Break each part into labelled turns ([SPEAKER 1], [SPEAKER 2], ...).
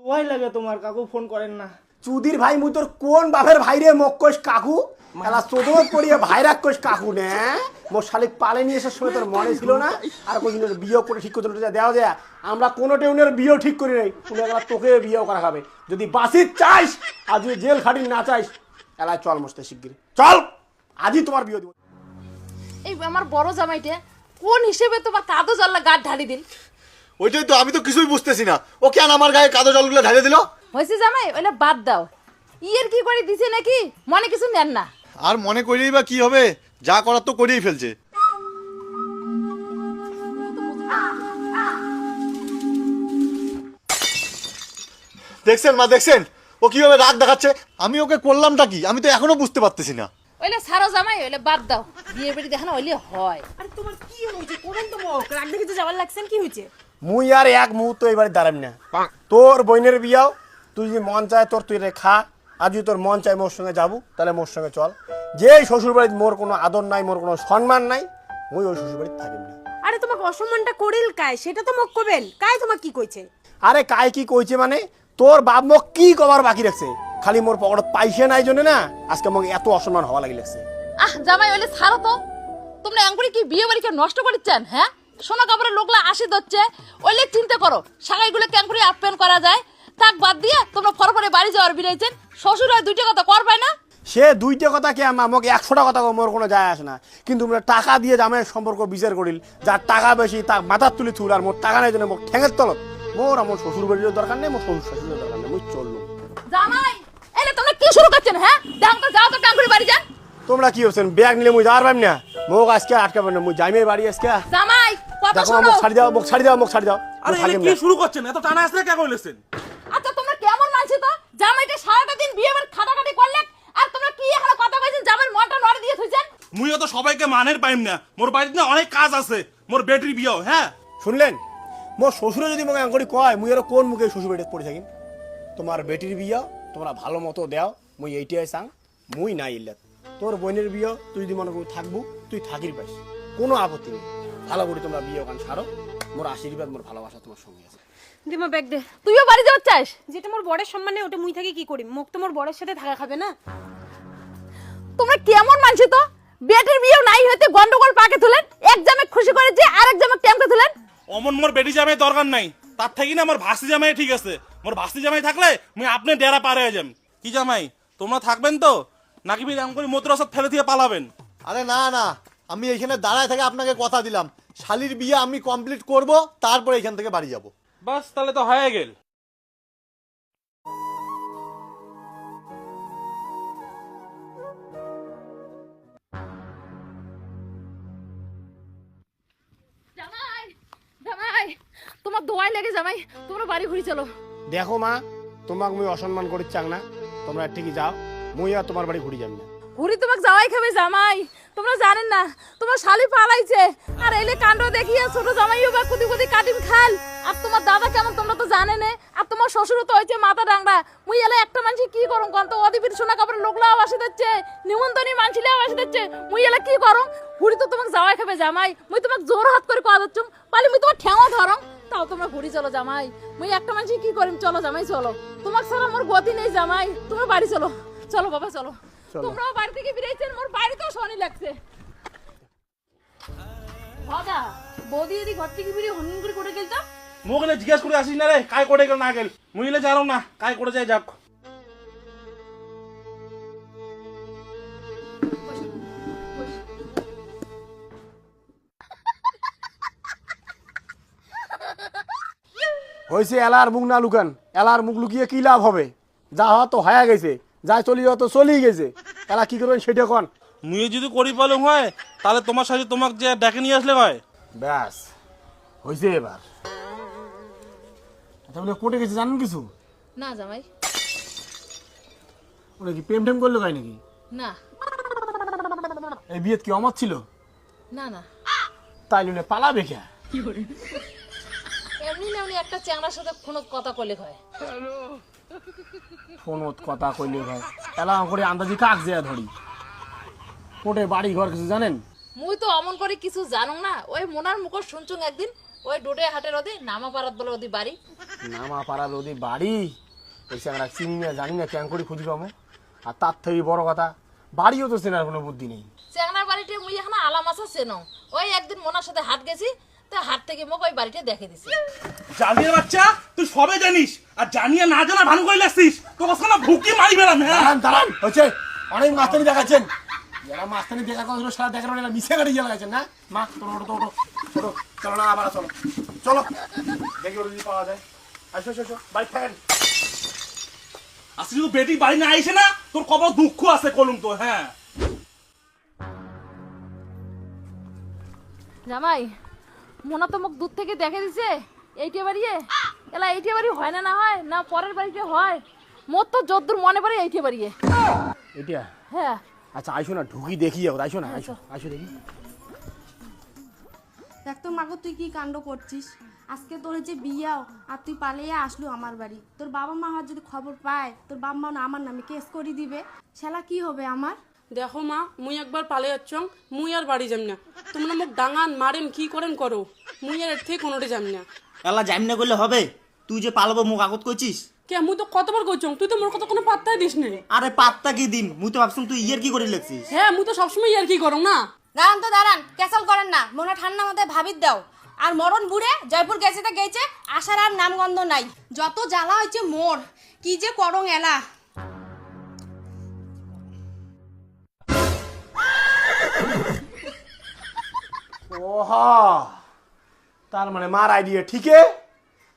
[SPEAKER 1] Y লাগে তোমার কাকু ফোন করেন না।
[SPEAKER 2] চুদির ভাই মুই তোর কোন বাপের ভাই রে মোক কইস কাকু এলা চোদর পড়িয়ে ভাই রাখ কইস কাকু নে মোর শালিক পালে নিয়ে এসে সময় তোর মনে ছিল না আর কোনদিনের বিয়ে করে ঠিক করতে দেওয়া যায় আমরা কোনো টেউনের বিয়ে ঠিক করি নাই তুমি একলা তোকে বিয়েও করা খাবে যদি বাসি চাইস আর যদি জেল খাটি না চাইস এলা চল মস্তে শিগগির চল আজই তোমার বিয়ে দিব।
[SPEAKER 3] এই আমার বড় জামাইটা কোন হিসেবে তোমার কাদো জল্লা গাঢ় ঢালি দিল?
[SPEAKER 4] ওইটাই তো আমি তো কিছুই বুঝতেছি না ও কেন আমার গায়ে কাদো জলগুলো ঢেলে দিল।
[SPEAKER 3] হয়েছে জামাই ওইটা বাদ দাও, ইয়ের কি করে দিছে নাকি মনে কিছু নেন না।
[SPEAKER 4] আর মনে করেই বা কি হবে, যা করার তো করেই ফেলছে। দেখছেন মা, দেখছেন ও কিভাবে রাগ দেখাচ্ছে। আমি ওকে করলামটা কি আমি তো এখনো বুঝতে পারতেছি না।
[SPEAKER 3] ওইলে সারো জামাই, ওইলে বাদ দাও, বিয়ে বাড়ি দেখানো ওইলে হয়।
[SPEAKER 5] আরে তোমার কি হয়েছে? কোন তো মুখ রাগ দেখে যাবার লাগছেন, কি হয়েছে?
[SPEAKER 2] মুই আর এক মুহূর্ত এবারে দাঁড়াবি না। তোর বোনের বিয়াও তুই যদি মন চায় তোর তুই রে খা, আর যদি তোর মন চায় মোর সঙ্গে যাবো তাহলে মোর সঙ্গে চল। যে শ্বশুর বাড়িতে মোর কোনো আদর নাই, মোর কোনো সম্মান নাই, মুই ওই শ্বশুর বাড়িতে থাকিব না।
[SPEAKER 5] আরে তোমাকে অসম্মানটা করিল কায় সেটা তো মুখ কবেন, কায় তোমাক কি কইছে?
[SPEAKER 2] আরে কাই কি কইছে মানে তোর বাপ মোক কি কবার বাকি রাখছে, খালি মোর পকেটত পাইছে নাই জন্য না আজকে মোক এত অসম্মান হওয়া লাগি লাগছে।
[SPEAKER 3] জামাই ওইলে ছাড়ো তো, তোমরা এমনি কি বিয়ে বাড়িকে নষ্ট করছেন? হ্যাঁ, সোনা কাপড়ের লোকলা আসি দচ্ছে, ওইলে চিন্তা করো সাগাইগুলো ক্যাঙ্কুরি আপ্যায়ন করা যায়। থাক বাদ দিয়ে তোমরা ফরফরে বাড়ি যাওয়ার বিরাইছেন, শ্বশুর হয় দুইটা কথা করবাই না।
[SPEAKER 2] সে দুইটা কথা কি আমাকে 100টা কথা মোর কোনো যায় আসে না, কিন্তু তোমরা টাকা দিয়ে জামের সম্পর্ক বিচার করিল, যার টাকা বেশি তার মাথার তুলি থুল, আর মোর টাকা নাই জন্য মোক ঠেঙের তলত। মোর আমার শ্বশুর বাড়ির দরকার নেই, মোর শ্বশুর শাশুড়ির দরকার নেই, মুই চললুম।
[SPEAKER 3] জামাই এলে তোমরা কি শুরু করছেন? হ্যাঁ, দাম তো যাও তো ক্যাঙ্কুরি বাড়ি যান।
[SPEAKER 2] তোমরা কি হচ্ছেন ব্যাগ নিলে মুই যাওয়ার পাইম না, মোক আজকে আটকাবেন না, মুই যাইমে বাড়ি আজকে।
[SPEAKER 3] জামাই কথা
[SPEAKER 2] দেখো
[SPEAKER 3] শোনো।
[SPEAKER 2] মোক ছাড়ি দাও, মোক ছাড়ি দাও, মোক ছাড়ি দাও।
[SPEAKER 1] আরে এনে কি শুরু করছেন? এত টানা আসলে কে কইলেছেন?
[SPEAKER 3] আচ্ছা তোমরা কেমন মানছি তো? জামাইটা সারাটা দিন বিয়ে বাড়ি খাটাখাটি করলেন, আর তোমরা কি এখন কথা কইছেন জামাইর মনটা নড়ে দিয়ে থইছেন?
[SPEAKER 1] মুইও তো সবাইকে মানের পাইম না, মোর বাড়িতে না অনেক কাজ আছে, মোর বেটির বিয়াও। হ্যাঁ
[SPEAKER 2] শুনলেন, মোর শ্বশুরে যদি মোক এঙ্করি কয় মুই আর কোন মুখে শ্বশুর বাড়িতে পড়ে থাকিম। তোমার বেটির বিয়া তোমরা ভালো মতো দেও, মুই এইটাই চাং, মুই নাই ইল্লাত। তোর বোনের বিয়া তুই যদি মনে করি থাকবো তুই থাকির পাইস, কোনো আপত্তি নেই। ভালো করে তোমরা বিয়ে ওখান ছাড়ো, মোর আশীর্বাদ মোর ভালোবাসা তোমার সঙ্গে আছে।
[SPEAKER 5] দিমা ব্যাগ দে।
[SPEAKER 3] তুইও বাড়ি যাওয়ার চাস?
[SPEAKER 5] যেটা মোর বড়ের সম্মানে ওটা মুই থাকি কি করি? মুখ তো মোর বড়ের সাথে থাকা খাবে না।
[SPEAKER 3] তোমরা কেমন মানছি তো? বেটির বিয়েও নাই হইতে গন্ডগোল পাকে তুলেন, এক জামে খুশি করে যে আরেক জামে টেমকে তুলেন।
[SPEAKER 1] অমন মোর বেটি জামাই দরকার নাই, তার থাকি না মোর ভাস্তি জামাই ঠিক আছে। মোর ভাস্তি জামাই থাকলে মুই আপনি ডেরা পার হয়ে যাম। কি জামাই তোমরা থাকবেন তো, নাকি বি এমন করে মতরাসাত ফেলে দিয়ে পালাবেন?
[SPEAKER 4] আরে না না, আমি এইখানে দাঁড়ায় থেকে আপনাকে কথা দিলাম শালির বিয়ে আমি কমপ্লিট করব, তারপরে এখান থেকে বাড়ি যাব।
[SPEAKER 1] বাস তাহলে তো হয়ে গেল।
[SPEAKER 3] জামাই জামাই তোমার দোয়াই লাগে জামাই, তোমরা বাড়ি ঘুরি চলো।
[SPEAKER 2] দেখো মা, তোমাক মুই অসম্মান করি চাং না, তোমরা ঠিকই যাও, মুই আর তোমার বাড়ি ঘুরি যাবি না।
[SPEAKER 3] ঘুরি তোমাকে যাওয়াই খাবে জামাই, তোমরা জানেন না তোমার শালি পালাইছে, আর এলে কাণ্ড দেখিয়ে ছোট জামাইও বা কুদি কুদি কাটিম খাল। আর তোমার দাদা কেমন তোমরা তো জানেন, আর তোমার শ্বশুরও তো হয়েছে মাথা ডাংরা। মুই এলে একটা মানুষ কি করুম কন তো? অদিবির সোনা কাপড়ের লোকলাও আসে দিচ্ছে, নিমন্ত্রণী মানছিলাও আসে দিচ্ছে, মুই এলে কি করুম? ঘুরি তো তোমাকে যাওয়াই খাবে জামাই, মুই তোমাকে জোর হাত করে কথা দিচ্ছুম, পালি মুই তোমার ঠেঙও ধরম, তাও তোমরা ঘুরি চলো জামাই। মুই একটা মানুষ কি করিম, চলো জামাই চলো, তোমাকে ছাড়া মোর গতি নেই জামাই, তোমরা বাড়ি চলো। চলো বাবা চলো, তোমরাও বাড়ি থেকে বেরিয়েছেন, মোর বাড়িতেও শনি লাগছে। দাদা বৌদি যদি ঘর থেকে বেরিয়ে হনন করে করে গেলতো,
[SPEAKER 1] মুখ এনে জিজ্ঞেস করে আসিস না রে কাই করে গেল না গেল, মুইলে জানো না কাই করে যায় যাক।
[SPEAKER 2] হয়েছে এলার মুখ না লুকান, এলার মুখ লুকিয়ে কি লাভ হবে? যা হওয়া তো হয়ে গেছে, যা চলি যাওয়া তো চলেই গেছে, এলা কি করবেন সেটা কন।
[SPEAKER 1] মুই যদি করি পালং হয় তাহলে তোমার সাথে তোমাকে যে ডেকে নিয়ে আসলে হয়।
[SPEAKER 2] ব্যাস হয়েছে এবার। আচ্ছা বলে কোর্টে গেছে জানেন কিছু?
[SPEAKER 3] না জামাই
[SPEAKER 2] ওরা কি প্রেম টেম করলো গাই নাকি?
[SPEAKER 3] না
[SPEAKER 2] এই বিয়ে কি অমত ছিল?
[SPEAKER 3] না না,
[SPEAKER 2] তাই লুনে পালাবে কে?
[SPEAKER 3] এমনি না উনি একটা চ্যাংড়ার সাথে কোনো কথা কইলে হয়।
[SPEAKER 2] ফোনত কথা কইলে ভাই এলা করে আন্দাজি কাক যেয়া ধরি। কোর্টে বাড়ি ঘর কিছু জানেন?
[SPEAKER 3] মুই তো অমন করে কিছু জানো না, ওই মোনার মুখ শুনছুং একদিন ওই ডোডে হাটের ওদি নামা পারাত বলে ওদি বাড়ি।
[SPEAKER 2] নামা পাড়ার ওদের বাড়ি ওই আমরা চিনি না জানি না কেন করে খুঁজি পাবো। আর তার থেকে বড় কথা বাড়িও তো চেনার কোনো বুদ্ধি নেই।
[SPEAKER 3] চেংনার বাড়িতে মুই এখন আলাম আছে চেনো। ওই একদিন মোনার সাথে হাট গেছি, তা হাট থেকে মোক ওই বাড়িতে দেখে দিছি।
[SPEAKER 1] জালিয়ার বাচ্চা তুই সবে জানিস আর জানিয়ে না জানা ভান করে লাগছিস, তোর কাছে না ভুকি মারি বেড়াম। হ্যাঁ
[SPEAKER 2] দাঁড়ান দাঁড়ান হচ্ছে অনেক মাস্তানি দেখাচ্ছেন। যারা মাস্তানি দেখা কথা সারা দেখানো না মিশে গাড়ি গিয়ে লাগাচ্ছেন না। মা তোর ওটো ওটো ওটো চলো না আবার চলো চলো দেখি ওটা যদি পাওয়া যায়। আসো আসো বাইক থাকেন।
[SPEAKER 1] আজকে যদি বেটি বাড়ি না আইসে না তোর কবর দুঃখ আছে কলম তো। হ্যাঁ
[SPEAKER 3] জামাই মোনা তো মোক দূর থেকে দেখে দিছে এইটা বাড়িয়ে। এলা এইটা বাড়ি হয় না, না হয় না পরের বাড়িতে হয়। মোর তো যদ্দূর মনে পড়ে এইটা বাড়িয়ে।
[SPEAKER 2] এটা
[SPEAKER 3] হ্যাঁ
[SPEAKER 2] আচ্ছা আইসো না ঢুকি দেখি যাও। আইসো না আইসো আইসো দেখি।
[SPEAKER 6] দেখ তো মাগো তুই কি কাণ্ড করছিস। আজকে তোর যে বিয়াও আর তুই পালিয়ে আসলু আমার বাড়ি। তোর বাবা মা হাত যদি খবর পায় তোর বাবা মা না আমার নামে কেস করে দিবে। শালা কি হবে আমার।
[SPEAKER 7] দেখো মা, মুই একবার পালে যাচ্ছ, মুই আর বাড়ি যাম না। তোমরা মোক ডাঙান মারেন কি করেন করো, মুই আর এর থেকে কোনোটা যাম না।
[SPEAKER 8] এলা যাইম না করলে হবে? তুই যে পালাবো মুখ আগত করছিস।
[SPEAKER 7] কে মুই তো কতবার কইছ, তুই তো মোর কথা কোনো পাত্তাই দিস না।
[SPEAKER 8] আরে পাত্তা কি দিম, মুই তো ভাবছিলাম তুই ইয়ার কি করে লাগছিস।
[SPEAKER 7] হ্যাঁ মুই তো সবসময় আর কি করো না।
[SPEAKER 6] দাঁড়ান তো দাঁড়ান, ক্যাসাল করেন না। মনে ঠান্ডা মাথায় ভাবিত দাও। আর মরণ বুড়ে জয়পুর গেছে তা গেছে, আসার আর নামগন্ধ নাই। যত জ্বালা হয়েছে মোর, কি যে করং এলা।
[SPEAKER 2] ওহা তার মানে মার আইডিয়া ঠিকই।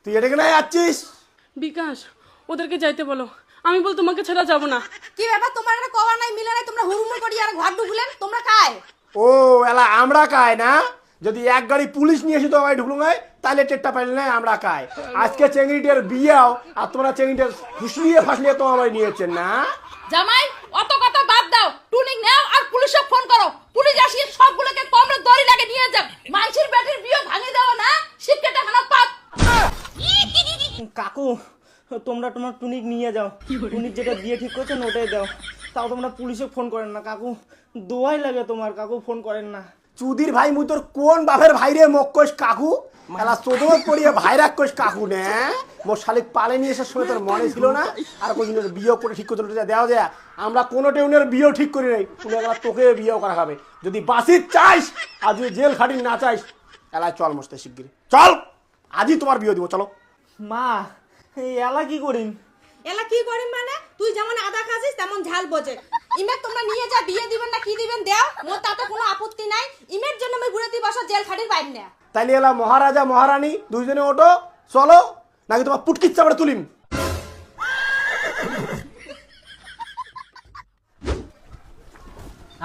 [SPEAKER 2] তুই এটাকে না যাচ্ছিস।
[SPEAKER 7] বিকাশ ওদেরকে যাইতে বলো, আমি বল তোমাকে ছেড়ে যাব না।
[SPEAKER 6] কি ব্যাপার তোমার একটা কওয়া নাই মিলে নাই, তোমরা হুড়মুড় করি আর ঘর ঢুকলেন। তোমরা কায়?
[SPEAKER 2] ও এলা আমরা কায় না। যদি এক গাড়ি পুলিশ নিয়ে এসে তো আমায় ঢুকলো নাই তাহলে টেটটা পাইলে না আমরা কায়। আজকে চেংড়িটার বিয়াও আর তোমরা চেংড়িটার ফুসলিয়ে ফাসলিয়ে তো আমায় নিয়েছেন না।
[SPEAKER 3] জামাই অত কথা বাদ দাও, টুনিং নাও আর পুলিশে ফোন করো। পুলিশ আসিয়ে সবগুলোকে কমরে দড়ি লাগে নিয়ে যাও। মানুষের ব্যাটির বিয়ে ভাঙিয়ে দাও না, শিক্ষাটা খানা পাপ।
[SPEAKER 8] কাকু তোমরা তোমার টুনিক নিয়ে যাও, টুনিক যেটা বিয়ে ঠিক করছেন ওটাই দাও। তাও তোমরা পুলিশে ফোন করেন না কাকু, দোয়াই লাগে তোমার কাকু, ফোন করেন না।
[SPEAKER 2] চুদির ভাই মুই তোর কোন বাপের ভাইরে মক্কস কাকু এলা চোদমত পড়িয়ে ভাইরাক কইস কাকু নে। মোর শালিক পালে নিয়ে আসার সময় তোর মনে ছিল না। আর কোনদিনের বিয়ে করে ঠিক করতে দেওয়া যায়। আমরা কোনো টেউনের বিয়েও ঠিক করি নাই। তুমি একবার তোকে বিয়েও করা খাবে। যদি বাসির চাইস আর যদি জেল খাটি না চাইস এলায় চল মস্তে শিগগির চল। আজই তোমার বিয়ে দিব চলো।
[SPEAKER 8] মা এই এলা কি করিম?
[SPEAKER 5] এলা কি করিম মানে তুই যেমন আদা খাসিস তেমন ঝাল বোঝে।
[SPEAKER 6] ইমেক তোমরা নিয়ে যা, বিয়ে দিবেন না কি দিবেন দেও, মোর তাতে কোনো আপত্তি নাই। ইমের জন্য আমি ঘুরে দিই বসো জেল খাটির বাইর না।
[SPEAKER 2] তাইলে এলা মহারাজা মহারানী দুইজনে ওঠো চলো, নাকি তোমার পুটকির চাপড়ে তুলিম।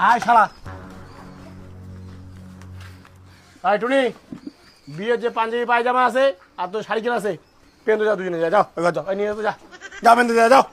[SPEAKER 2] আয় শালা আয় টুনি, বিয়ের যে পাঞ্জাবি পায়জামা আছে আর তোর শাড়ি কেনা আছে পেন্দু যা দুজনে যা। যাও এবার যাও নিয়ে যা, যা পেন্দু যা যাও।